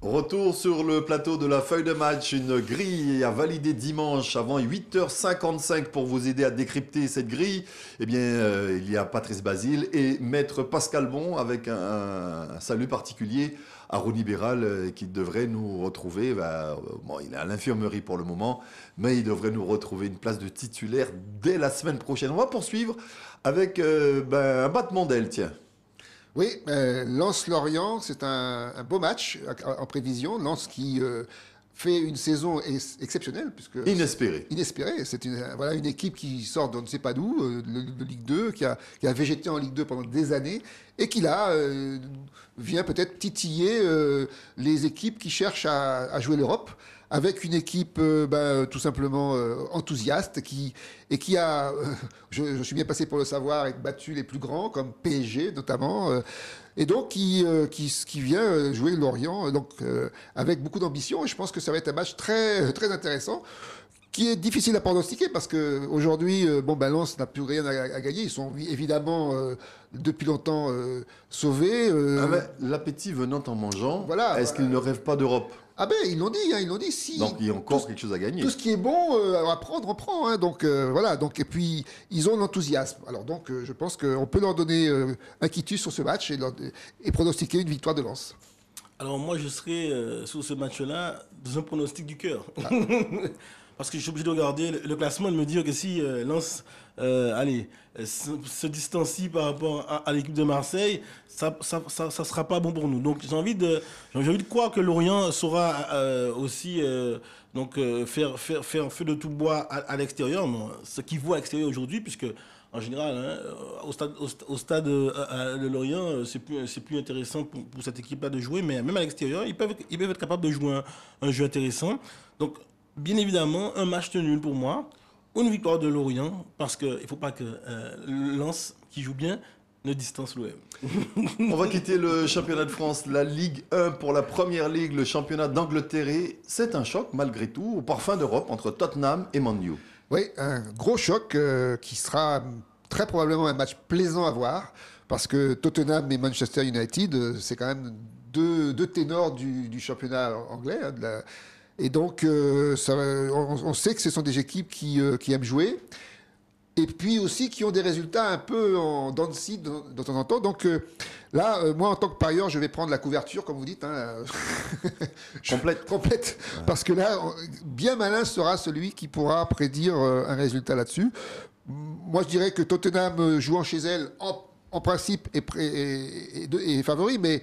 Retour sur le plateau de la feuille de match, une grille à valider dimanche avant 8h55 pour vous aider à décrypter cette grille. Eh bien, il y a Patrice Basile et Maître Pascal Bon avec un salut particulier à Ronnie Béral qui devrait nous retrouver. Bon, il est à l'infirmerie pour le moment, mais il devrait nous retrouver une place de titulaire dès la semaine prochaine. On va poursuivre avec un battement d'aile, tiens. Oui, Lens-Lorient, c'est un beau match en prévision. Lens qui fait une saison exceptionnelle. Puisque Inespérée. Inespérée. C'est une équipe qui sort de on ne sait pas d'où, de Ligue 2, qui a végété en Ligue 2 pendant des années, et qui là vient peut-être titiller les équipes qui cherchent à jouer l'Europe, avec une équipe tout simplement enthousiaste qui a, je suis bien passé pour le savoir, battu les plus grands comme PSG notamment, et donc qui vient jouer Lorient avec beaucoup d'ambition. Et je pense que ça va être un match très très intéressant, qui est difficile à pronostiquer parce que aujourd'hui, Lens n'a plus rien à gagner. Ils sont évidemment depuis longtemps sauvés. L'appétit venant en mangeant, voilà, est-ce qu'ils ne rêvent pas d'Europe ? Ah ben, ils l'ont dit, si. Donc il y a encore quelque chose à gagner. Tout ce qui est bon à prendre, on prend. Hein, donc voilà. Donc et puis ils ont l'enthousiasme. Alors donc je pense qu'on peut leur donner un quitus sur ce match et pronostiquer une victoire de Lens. Alors moi je serai sur ce match-là dans un pronostic du cœur. Ah. Parce que je suis obligé de regarder le classement et de me dire que si Lens se distancie par rapport à l'équipe de Marseille, ça sera pas bon pour nous. Donc j'ai envie de croire que Lorient saura aussi faire feu de tout bois à l'extérieur, ce qui vaut à l'extérieur aujourd'hui, puisque en général, au stade de Lorient, c'est plus intéressant pour cette équipe-là de jouer, mais même à l'extérieur, ils peuvent être capables de jouer un jeu intéressant. Donc bien évidemment, un match nul pour moi, une victoire de Lorient, parce qu'il ne faut pas que Lens, qui joue bien, ne distance l'OM. On va quitter le championnat de France, la Ligue 1 pour la Première Ligue, le championnat d'Angleterre. C'est un choc, malgré tout, au parfum d'Europe, entre Tottenham et Man U. Oui, un gros choc qui sera très probablement un match plaisant à voir, parce que Tottenham et Manchester United, c'est quand même deux ténors du championnat anglais, et donc, on sait que ce sont des équipes qui aiment jouer, et puis aussi qui ont des résultats un peu en dents de scie de temps en temps. Donc là, moi, en tant que parieur, je vais prendre la couverture, comme vous dites. Complète. Complète. Ouais. Parce que là, bien malin sera celui qui pourra prédire un résultat là-dessus. Moi, je dirais que Tottenham, jouant chez elle, en principe, est favori, mais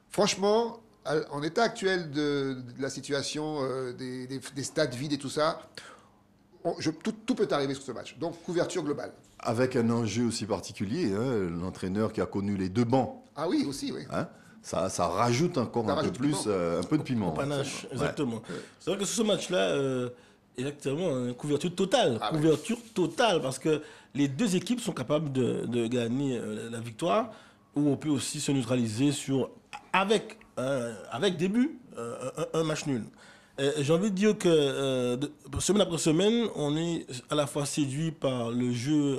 franchement, en état actuel de la situation, des stades vides et tout ça, tout peut arriver sur ce match. Donc, couverture globale. Avec un enjeu aussi particulier, hein, l'entraîneur qui a connu les deux bancs. Ah oui, aussi, oui. Hein, ça rajoute encore un peu de piment. Panache, exactement. Ouais. C'est vrai que sur ce match-là, exactement, couverture totale. Ah, couverture totale, parce que les deux équipes sont capables de gagner la victoire, ou on peut aussi se neutraliser avec début, un match nul. J'ai envie de dire que semaine après semaine, on est à la fois séduit par le jeu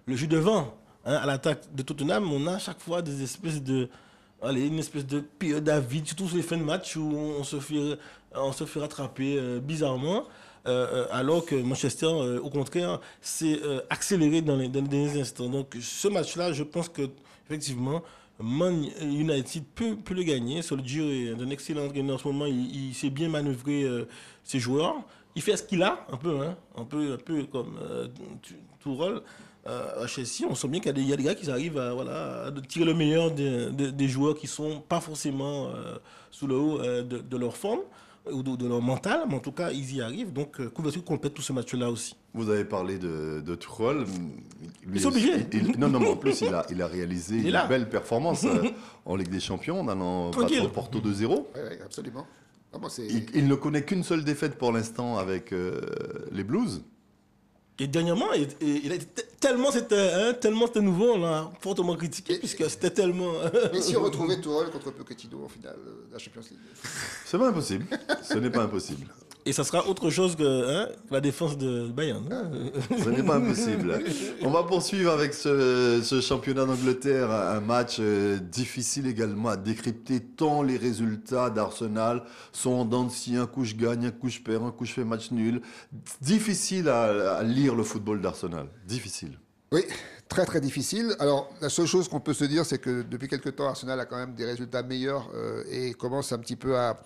devant, hein, à l'attaque de Tottenham. On a à chaque fois une espèce de période à vide, surtout sur les fins de match où on se fait rattraper bizarrement, alors que Manchester, au contraire, s'est accéléré dans les derniers instants. Donc ce match-là, je pense que effectivement, Man United peut le gagner. Solskjaer est un excellent entraîneur en ce moment. Il sait bien manœuvrer ses joueurs. Il fait ce qu'il a, un peu comme Tourelle à Chelsea. On sent bien qu'il y a des gars qui arrivent à tirer le meilleur des joueurs qui ne sont pas forcément sous le haut de leur forme ou de leur mental, mais en tout cas, ils y arrivent. Donc, couverture complète tout ce match-là aussi. Vous avez parlé de Tourelle. Ils sont obligés. Non, mais en plus, il a réalisé une belle performance en Ligue des Champions, en allant battre Porto 2-0. Oui, absolument. Il ne connaît qu'une seule défaite pour l'instant avec les Blues. Et dernièrement, il a été tellement c'était nouveau, on l'a fortement critiqué, puisque c'était tellement... Mais si on retrouvait Tourelle contre Pochettino en finale de la Champions League. C'est pas impossible. Ce n'est pas impossible. Et ça sera autre chose que la défense de Bayern. Ce n'est pas impossible. On va poursuivre avec ce championnat d'Angleterre, un match difficile également à décrypter tant les résultats d'Arsenal sont en dents de scie, un coup je gagne, un coup je perds, un coup je fais match nul. Difficile à lire le football d'Arsenal. Difficile. Oui, très très difficile. Alors la seule chose qu'on peut se dire, c'est que depuis quelque temps, Arsenal a quand même des résultats meilleurs et commence un petit peu à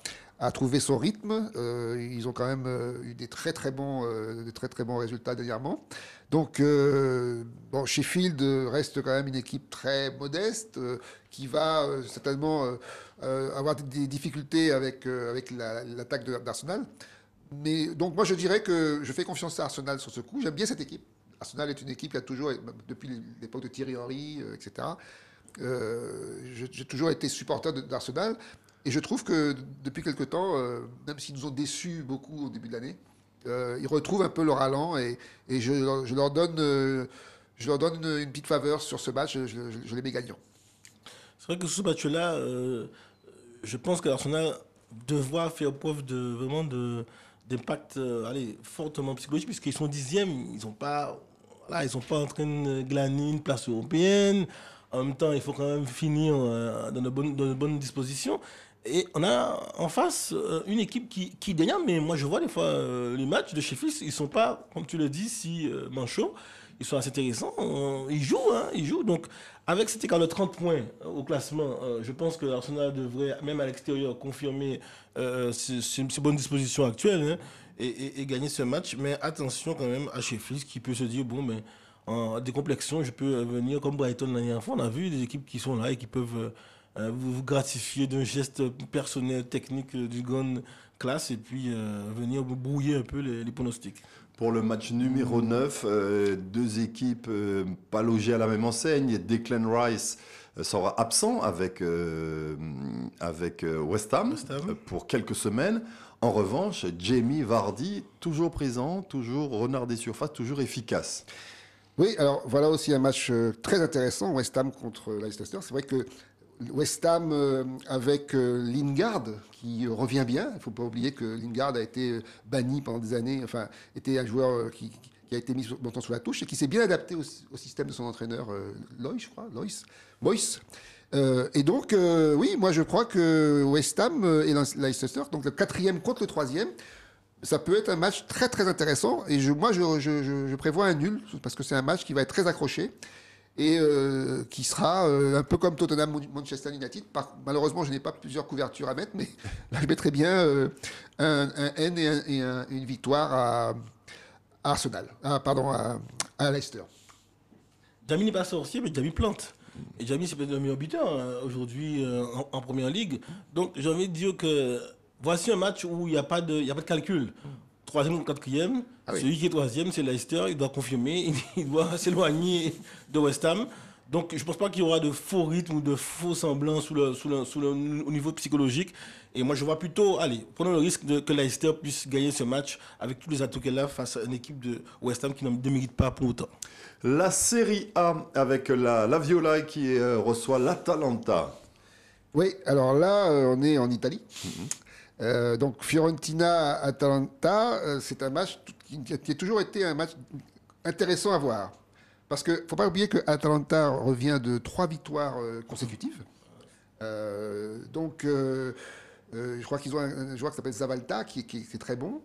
trouver son rythme. Ils ont quand même eu des très très bons résultats dernièrement. Donc bon, Sheffield reste quand même une équipe très modeste qui va certainement avoir des difficultés avec l'attaque d'Arsenal. Mais donc moi je dirais que je fais confiance à Arsenal sur ce coup. J'aime bien cette équipe. Arsenal est une équipe qui a toujours, depuis l'époque de Thierry Henry, etc. J'ai toujours été supporter d'Arsenal. Et je trouve que depuis quelque temps, même s'ils nous ont déçus beaucoup au début de l'année, ils retrouvent un peu leur allant et je leur donne une petite faveur sur ce match. Je les mets gagnants. C'est vrai que sur ce match-là, je pense que l'Arsenal devra faire preuve d'impact fortement psychologique, puisqu'ils sont 10e, ils sont pas en train de glaner une place européenne. En même temps, il faut quand même finir dans de bonnes dispositions. Et on a en face une équipe qui gagne, mais moi je vois des fois les matchs de Sheffield, ils sont pas, comme tu le dis, si manchots. Ils sont assez intéressants. Ils jouent. Donc, avec cet écart de 30 points au classement, je pense que l'Arsenal devrait, même à l'extérieur, confirmer ces bonnes dispositions actuelles et gagner ce match. Mais attention quand même à Sheffield qui peut se dire, bon, mais en décomplexion, je peux venir comme Brighton l'année dernière fois. On a vu des équipes qui sont là et qui peuvent vous gratifier d'un geste personnel, technique, du grande classe et puis venir vous brouiller un peu les pronostics. Pour le match numéro 9, deux équipes pas logées à la même enseigne. Declan Rice sera absent avec West Ham pour quelques semaines. En revanche, Jamie Vardy, toujours présent, toujours renard des surfaces, toujours efficace. Oui, alors voilà aussi un match très intéressant, West Ham contre Leicester. C'est vrai que West Ham avec Lingard qui revient bien. Il ne faut pas oublier que Lingard a été banni pendant des années, enfin, était un joueur qui a été mis longtemps sous la touche et qui s'est bien adapté au système de son entraîneur, Moyes. Et donc, oui, moi je crois que West Ham et Leicester, donc le 4e contre le 3e, ça peut être un match très très intéressant. Et moi je prévois un nul, parce que c'est un match qui va être très accroché. Et qui sera un peu comme Tottenham-Manchester United. Malheureusement, je n'ai pas plusieurs couvertures à mettre, mais là, je mettrais bien un N et une victoire à Arsenal. À Leicester. Jamie n'est pas sorcier, mais Jamie plante. Et Jamie, c'est peut-être le meilleur buteur aujourd'hui en Première Ligue. Donc, j'ai envie de dire que voici un match où il n'y a pas de calcul. 3e ou 4e, celui qui est 3e, c'est Leicester, il doit confirmer, il doit s'éloigner de West Ham. Donc je ne pense pas qu'il y aura de faux rythmes ou de faux semblants au niveau psychologique. Et moi je vois plutôt, prenons le risque que Leicester puisse gagner ce match avec tous les atouts qu'elle a face à une équipe de West Ham qui ne mérite pas pour autant. La Série A avec la Viola qui reçoit l'Atalanta. Oui, alors là on est en Italie. Donc Fiorentina-Atalanta, c'est un match qui a toujours été un match intéressant à voir. Parce qu'il ne faut pas oublier que Atalanta revient de 3 victoires consécutives. Je crois qu'ils ont un joueur qui s'appelle Zavalta, qui est très bon.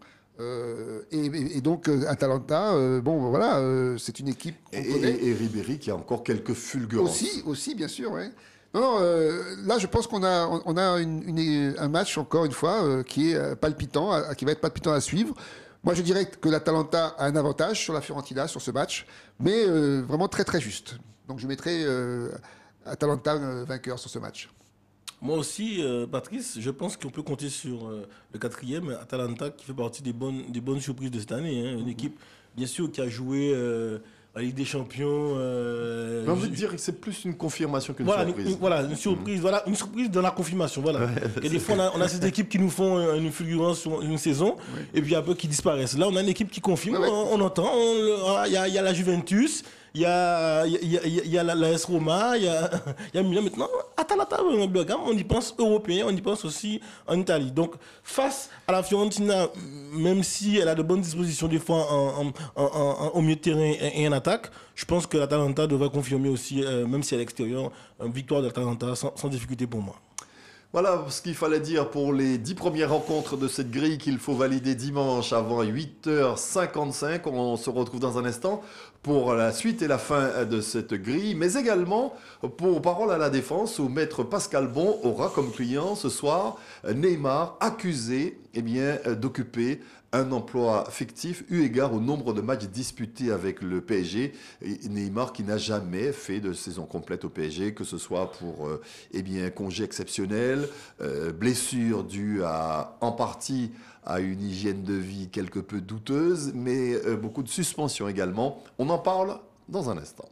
Et donc Atalanta, c'est une équipe qu'on connaît. Et Ribéry qui a encore quelques fulgurances. Aussi bien sûr, oui. Non, là, je pense qu'on a un match, encore une fois, qui est palpitant, qui va être palpitant à suivre. Moi, je dirais que l'Atalanta a un avantage sur la Fiorentina, sur ce match, mais vraiment très, très juste. Donc, je mettrai Atalanta vainqueur sur ce match. Moi aussi, Patrice, je pense qu'on peut compter sur le 4e, Atalanta, qui fait partie des bonnes surprises de cette année. Une équipe, bien sûr, qui a joué la Ligue des Champions. J'ai envie de dire que c'est plus une confirmation qu'une voilà, surprise. Voilà, une surprise. Voilà, une surprise dans la confirmation. Voilà. Et des fois, on a ces équipes qui nous font une fulgurance sur une saison, et puis après qui disparaissent. Là, on a une équipe qui confirme, on entend. Il y a la Juventus, il y a la AS Roma, il y a Milan maintenant. Atalanta, Bergame, on y pense européen, on y pense aussi en Italie. Donc, face à la Fiorentina, même si elle a de bonnes dispositions des fois au milieu de terrain et en attaque, je pense que l'Atalanta devrait confirmer aussi, même si à l'extérieur, une victoire de l'Atalanta sans difficulté pour moi. Voilà ce qu'il fallait dire pour les 10 premières rencontres de cette grille qu'il faut valider dimanche avant 8h55. On se retrouve dans un instant pour la suite et la fin de cette grille, mais également pour Parole à la défense où Maître Pascal Bon aura comme client ce soir Neymar accusé d'occuper un emploi fictif eu égard au nombre de matchs disputés avec le PSG. Neymar qui n'a jamais fait de saison complète au PSG, que ce soit pour congé exceptionnel, blessure due en partie à une hygiène de vie quelque peu douteuse, mais beaucoup de suspensions également. On en parle dans un instant.